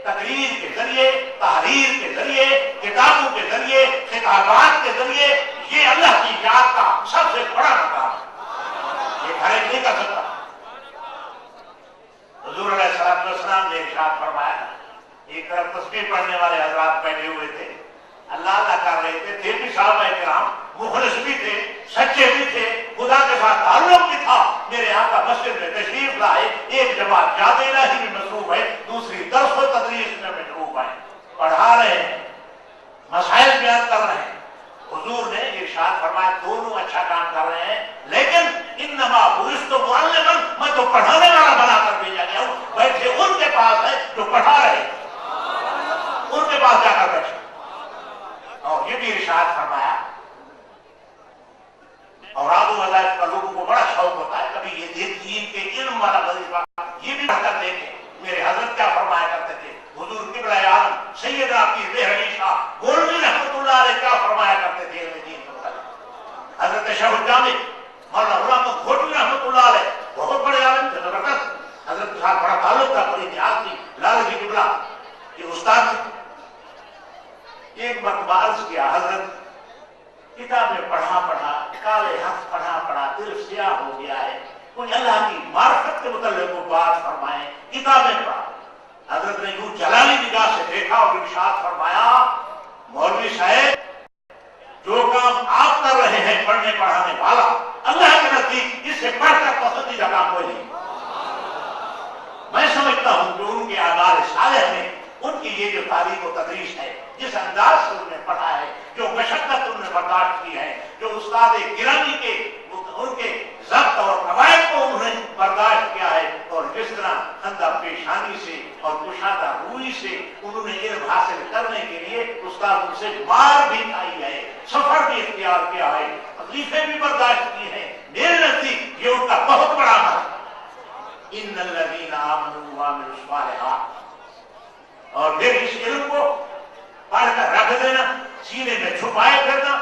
تقریر کے ذریعے، تحریر کے ذریعے، کتابوں کے ذریعے، خطابات کے ذریعے، یہ اللہ کی یاد کا سب سے بڑا مقام ہے، یہ ہر ایک نہیں کر سکتا۔ حضور علیہ السلام نے ارشاد فرمایا، ایک طرف تسبیح پڑھنے والے حضرات بیٹھے ہوئے تھے، اللہ اللہ کر رہے تھے بھی صحابہ کرام، مخلص بھی تھے، سچے بھی تھے، خدا کے ساتھ تعلق بھی تھا۔ میرے آقا مسجد میں تشریف لائے، ایک جماعت یاد الہی میں مصروف ہے، دوسری درس و تدریس میں مصروف ہے، پڑھا رہے ہیں، مسائل بیان کر رہے ہیں۔ حضور نے ارشاد فرمایا دونوں اچھا کام کر رہے ہیں، لیکن انما بعثت معلما، میں تو پڑھانے والا بنا کر بھیجا گیا ہوں۔ بیٹھے ان کے پاس ہے جو پڑھا رہے ہیں، ان کے پاس جا کر بیٹھے۔ اور یہ بھی ارشاد فرمایا، اور آب و وظائف کا لوگوں کو بڑا شوق ہوتا ہے، کبھی یہ دین کے علم والا وظیفہ یہ بھی پڑھ کر دیکھیں۔ میرے حضرت کیا فرمایا کرتے تھے، حضور قبلہ عالم سیدنا پیر علی شاہ گولوی رحمۃ اللہ علیہ کیا فرمایا کرتے تھے علم دین کے متعلق۔ حضرت شیخ الجامع مولانا غلام محمد گھوٹوی رحمۃ اللہ علیہ بہت بڑے عالم تھے، زبردست، حضرت کے ساتھ بڑا تعلق تھا، بڑی اتحاد تھی، لال جی قبلہ یہ استاد تھے۔ ایک مرتبہ عرض کیا، حضرت کتابیں پڑھا کالے ہاتھ پڑھا دل سیاہ ہو گیا ہے، کوئی اللہ کی معرفت کے متعلق کو بات فرمائیں، کتابیں پڑھا۔ حضرت نے یوں جلالی نگاہ سے دیکھا اور ارشاد فرمایا، مولوی صاحب جو کام آپ کر رہے ہیں پڑھنے پڑھانے والا، اللہ کے نزدیک اس سے بڑھ کر پسندیدہ کام کوئی نہیں۔ میں سمجھتا ہوں کہ ان کے اعمال صالح میں ان کی یہ جو تعلیم و تدریس ہے، جس انداز سے انہوں نے پڑھا ہے، جو مشقت انہوں نے برداشت کی ہے، جو استاد گرامی کے ان کے ضبط اور قواعد کو انہوں نے برداشت کیا ہے، اور جس طرح خندہ پیشانی سے اور کشادہ روئی سے انہوں نے علم حاصل کرنے کے لیے استاد ان سے مار بھی کھائی ہے، سفر بھی اختیار کیا ہے، تکلیفیں بھی برداشت کی ہیں، میرے نزدیک یہ ان کا بہت بڑا عمل ہے۔ ان الذین آمنوا وعملوا الصالحات، اور پھر اس علم کو پڑھ کر رکھ دینا، سینے میں چھپائے پھرنا۔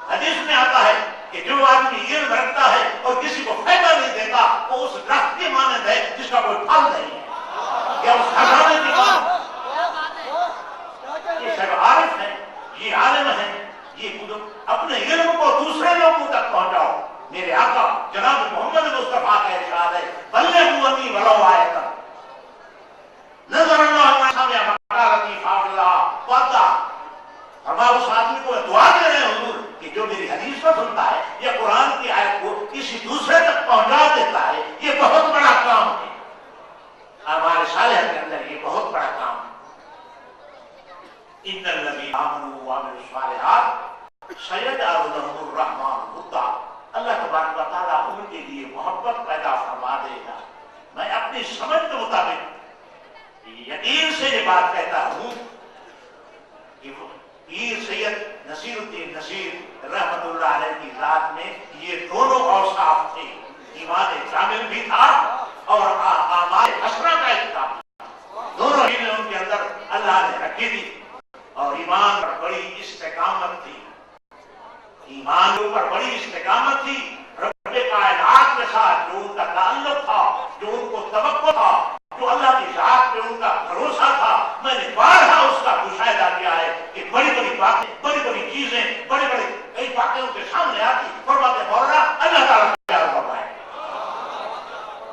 حدیث میں آتا ہے کہ جو آدمی علم رکھتا ہے اور کسی کو فائدہ نہیں دیتا، وہ اس درخت کی مانند ہے جس کا کوئی پھل نہیں ہے، یا اس خزانے کی مانند۔ یہ سب عارف ہیں، یہ عالم ہیں، یہ اپنے علم کو دوسرے لوگوں تک پہنچاؤ۔ میرے آقا جناب محمد مصطفیٰ کا ارشاد ہے، بلغوا عنی ولو آیۃ، نظر اللہ سامع مقالتی فاضلہ وعدہ۔ فرمایا اس آدمی کو دعا دے رہے ہیں حضور کہ جو میری حدیث کو سنتا ہے یا قرآن کی آیت کو کسی دوسرے تک پہنچا دیتا ہے، یہ بہت بڑا کام ہے۔ ہمارے صالح کے اندر یہ بہت بڑا کام ہے۔ ان الذین آمنوا وعملوا الصالحات سیجعل لهم الرحمن ودا، اللہ تبارک و تعالیٰ ان کے لیے محبت پیدا فرما دے گا۔ میں اپنی سمجھ کے مطابق یقین سے یہ بات کہتا ہوں کہ پیر سید نصیر الدین نصیر رحمت اللہ علیہ کی ذات میں یہ دونوں اوصاف تھے، ایمان کامل بھی تھا اور اعمال حسنہ کا اختتام، دونوں چیزیں ان کے اندر اللہ نے رکھی تھی۔ اور ایمان پر بڑی استقامت تھی، ایمان کے اوپر بڑی استقامت تھی، رب کائنات کے ساتھ جو ان کا تعلق تھا، جو ان کو توقع تھا، جو اللہ کی ذات پہ ان کا بھروسہ تھا۔ میں نے بارہا اس کا مشاہدہ کیا ہے کہ بڑی بڑی باتیں، بڑی بڑی چیزیں، بڑی بڑی کئی باتیں ان کے سامنے آتی، فرماتے مولانا اللہ تعالیٰ سے پیار فرمائے۔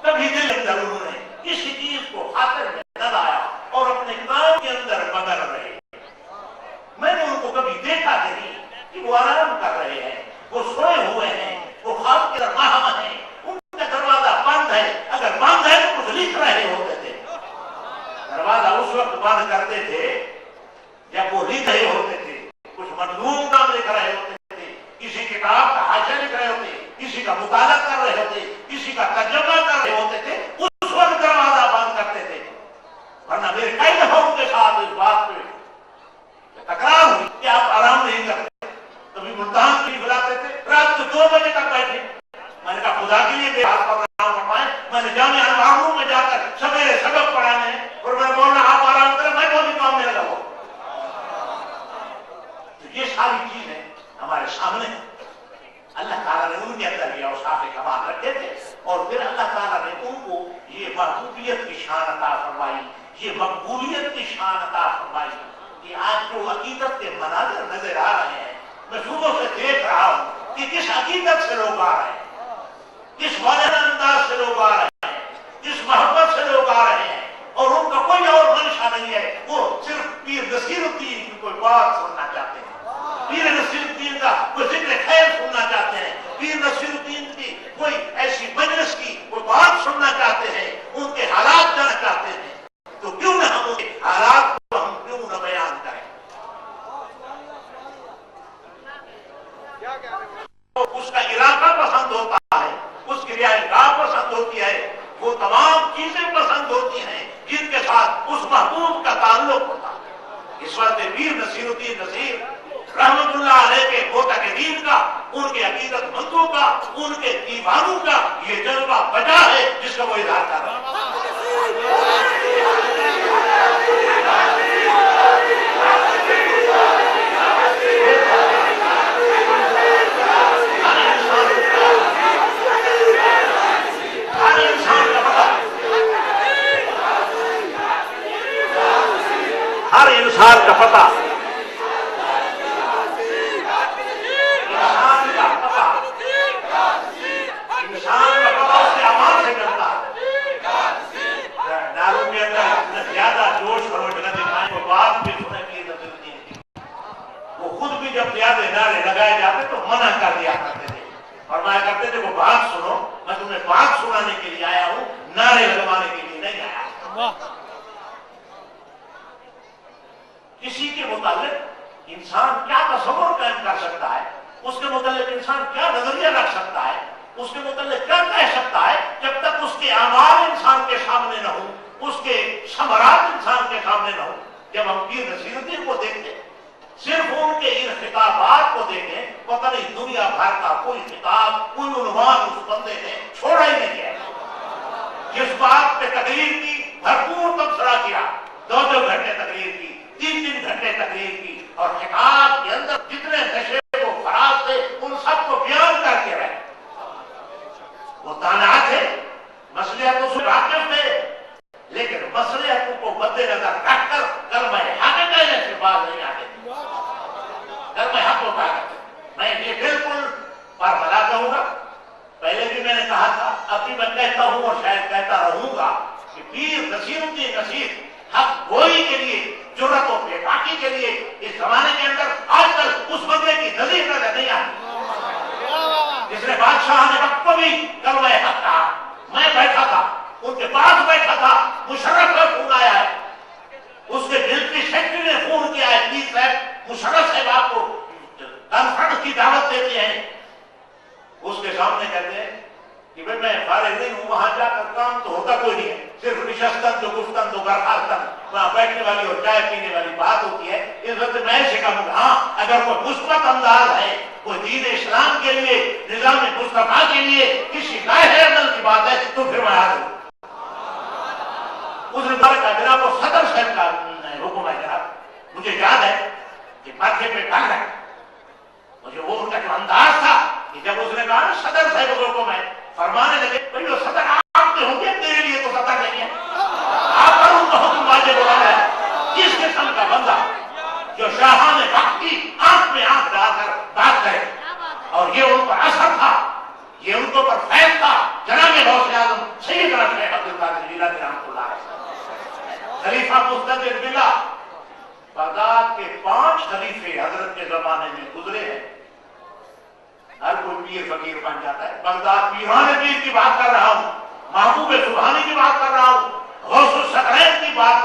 کبھی دل کے اندر انہوں نے کسی چیز کو خاطر میں نہ لایا اور اپنے کام کے اندر مگن رہے۔ میں نے ان کو کبھی دیکھا نہیں کہ وہ آرام کر رہے ہیں، وہ سوئے ہوئے ہیں، وہ خواب کے رہنما ہیں، ان کا دروازہ بند ہے، اگر بند ہے تو کچھ لکھ رہے ہوتے تھے۔ دروازہ اس وقت بند کرتے تھے جب وہ لکھ رہے ہوتے تھے، کچھ مضمون کام لکھ رہے ہوتے تھے، کسی کتاب کا حاشیہ لکھ رہے ہوتے، کسی کا مطالعہ کر رہے ہوتے، کسی کا ترجمہ کر رہے ہوتے تھے، اس وقت دروازہ بند کرتے تھے۔ ورنہ میرے کئی دفعہ ان کے ساتھ اس بات پہ تکرار ہوئی کہ آپ آرام نہیں کرتے، کبھی ملتان بھی بلاتے تھے، رات کو 2 بجے تک بیٹھے۔ میں نے کہا خدا کے لیے بے ہاتھ پر نام فرمائیں، میں نے جامعہ المعلوم میں جا کر سویرے سبق پڑھانے ہیں، اور میں بولنا آپ آرام کریں، میں کوئی کام نہیں لگا۔ تو یہ ساری چیزیں ہمارے سامنے ہیں۔ اللہ تعالیٰ نے ان کے اندر یہ اوصاف کمال رکھے تھے، اور پھر اللہ تعالیٰ نے ان کو یہ مقبولیت کی شان عطا فرمائی کہ آج جو عقیدت کے مناظر نظر آ رہے ہیں، میں صبح سے دیکھ رہا ہوں کہ کس عقیدت سے لوگ آ رہے ہیں، کس مولانا انداز سے لوگ آ رہے ہیں، کس محبت سے لوگ آ رہے ہیں، اور ان کا کوئی اور منشا نہیں ہے، وہ صرف پیر نصیر الدین کی کوئی بات سننا چاہتے ہیں، پیر نصیر الدین کا کوئی ذکر خیر سننا چاہتے ہیں، پیر نصیر الدین کی کوئی ایسی مجلس کی کوئی بات سننا چاہتے ہیں، ان کے حالات جاننا چاہتے ہیں، تو کیوں نہ ہم ان کے حالات کو ہم کیوں نہ بیان کریں؟ اس کا علاقہ پسند ہوتا ہے، اس کی رہائش گاہ پسند ہوتی ہے، وہ تمام چیزیں پسند ہوتی ہیں جن کے ساتھ اس محبوب کا تعلق ہوتا ہے۔ اس وقت پیر نصیر الدین نصیر رحمت اللہ علیہ کے معتقدین کا، ان کے عقیدت مندوں کا، ان کے دیوانوں کا یہ جذبہ بجا ہے جس کا وہ اظہار کر رہا ہے۔ ہر انسان کا پتہ، انسان کا پتہ اس کے اعمال سے ملتا ہے۔ داروں کے اندر اتنا زیادہ جوش اور نہ دکھائیں، وہ بات بھی سنے کی ضرورت نہیں تھی۔ وہ خود بھی جب زیادہ نعرے لگائے جاتے تو منع کر دیا کرتے تھے، فرمایا کرتے تھے وہ بات سنو، میں تمہیں بات سنانے کے لیے آیا ہوں، نعرے لگوانے کے لیے نہیں آیا۔ کسی کے متعلق انسان کیا تصور قائم کر سکتا ہے، اس کے متعلق انسان کیا نظریہ رکھ سکتا ہے، اس کے متعلق کیا کہہ سکتا ہے، جب تک اس کے اعمال انسان کے سامنے نہ ہوں، اس کے ثمرات انسان کے سامنے نہ ہوں۔ جب ہم پیر نصیر الدین کو دیکھتے، صرف ان کے ان خطابات کو دیکھیں، پتہ نہیں دنیا بھر کا کوئی خطاب، کوئی عنوان اس بندے نے چھوڑا ہی نہیں ہے۔ جس بات پہ تقریر کی بھرپور تبصرہ کیا، 2 گھنٹے تقریر کی، 3 گھنٹے تقریر کی، اور خطاب کے اندر جتنے نشے و فراز تھے ان سب کو بیان کر کے رہے۔ وہ تانعات تھے، مصلحتوں سے واقف تھے، لیکن مصلحتوں کو مد نظر رکھ کر کلمہ حق کہنے سے باز نہیں آتے۔ کلمہ حق ہوتا ہے، میں یہ بالکل پرملا کہوں گا، پہلے بھی میں نے کہا تھا، اب بھی میں کہتا ہوں اور شاید کہتا رہوں گا کہ پیر نصیر الدین نصیر حق گوئی کے لیے، جرأت و بے باکی کے لیے اس زمانے کے اندر آج تک اس بندے کی نظیر نظر نہیں آتی جس نے بادشاہ نے وقت کو بھی کلمہ حق کہا۔ میں بیٹھا تھا، ان کے پاس بیٹھا تھا، مشرف کا فون آیا ہے، اس کے ملٹری سیکرٹری نے فون کیا ہے، پلیز صاحب مشرف صاحب آپ کو کانفرنس کی دعوت دیتے ہیں۔ اس کے سامنے کہتے ہیں کہ بھئی میں فارغ نہیں ہوں، وہاں جا کر کام تو ہوتا کوئی نہیں ہے، صرف نشستن تو گفتن تو برخاستن، وہاں بیٹھنے والی اور چائے پینے والی بات ہوتی ہے۔ اس وقت میں ایسے کہوں گا، ہاں اگر کوئی مثبت انداز ہے، کوئی دین اسلام کے لیے، نظام مصطفیٰ کے لیے کسی نئے عمل کی بات ہے تو پھر میں حاضر ہوں۔ اس نے کہا جناب وہ صدر صاحب کا حکم ہے جناب، مجھے یاد ہے کہ ماتھے پہ ٹنگ ہے، مجھے وہ ان کا جو انداز تھا کہ جب اس نے کہا صدر صاحب کا حکم ہے، فرمانے لگے بھئی وہ صدر آپ کے ہوں گے، میرے لیے تو صدر نہیں ہے، آپ پر ان کا حکم واجب ہو رہا ہے۔ کس قسم کا بندہ جو شاہان وقت کی آنکھ میں آنکھ ڈال کر بات کرے، اور یہ ان پر اثر تھا، یہ ان کو پر فیض تھا۔ جناب غوث اعظم سیدنا شیخ عبد القادر جیلانی رحمۃ اللہ علیہ، خلیفہ مستجد باللہ، بغداد کے 5 خلیفے حضرت کے زمانے میں گزرے ہیں۔ ہر کوئی پیر فقیر بن جاتا ہے، بغداد پیران پیر کی بات کر رہا ہوں، محبوب سبحانی کی بات کر رہا ہوں، غوث الثقلین کی بات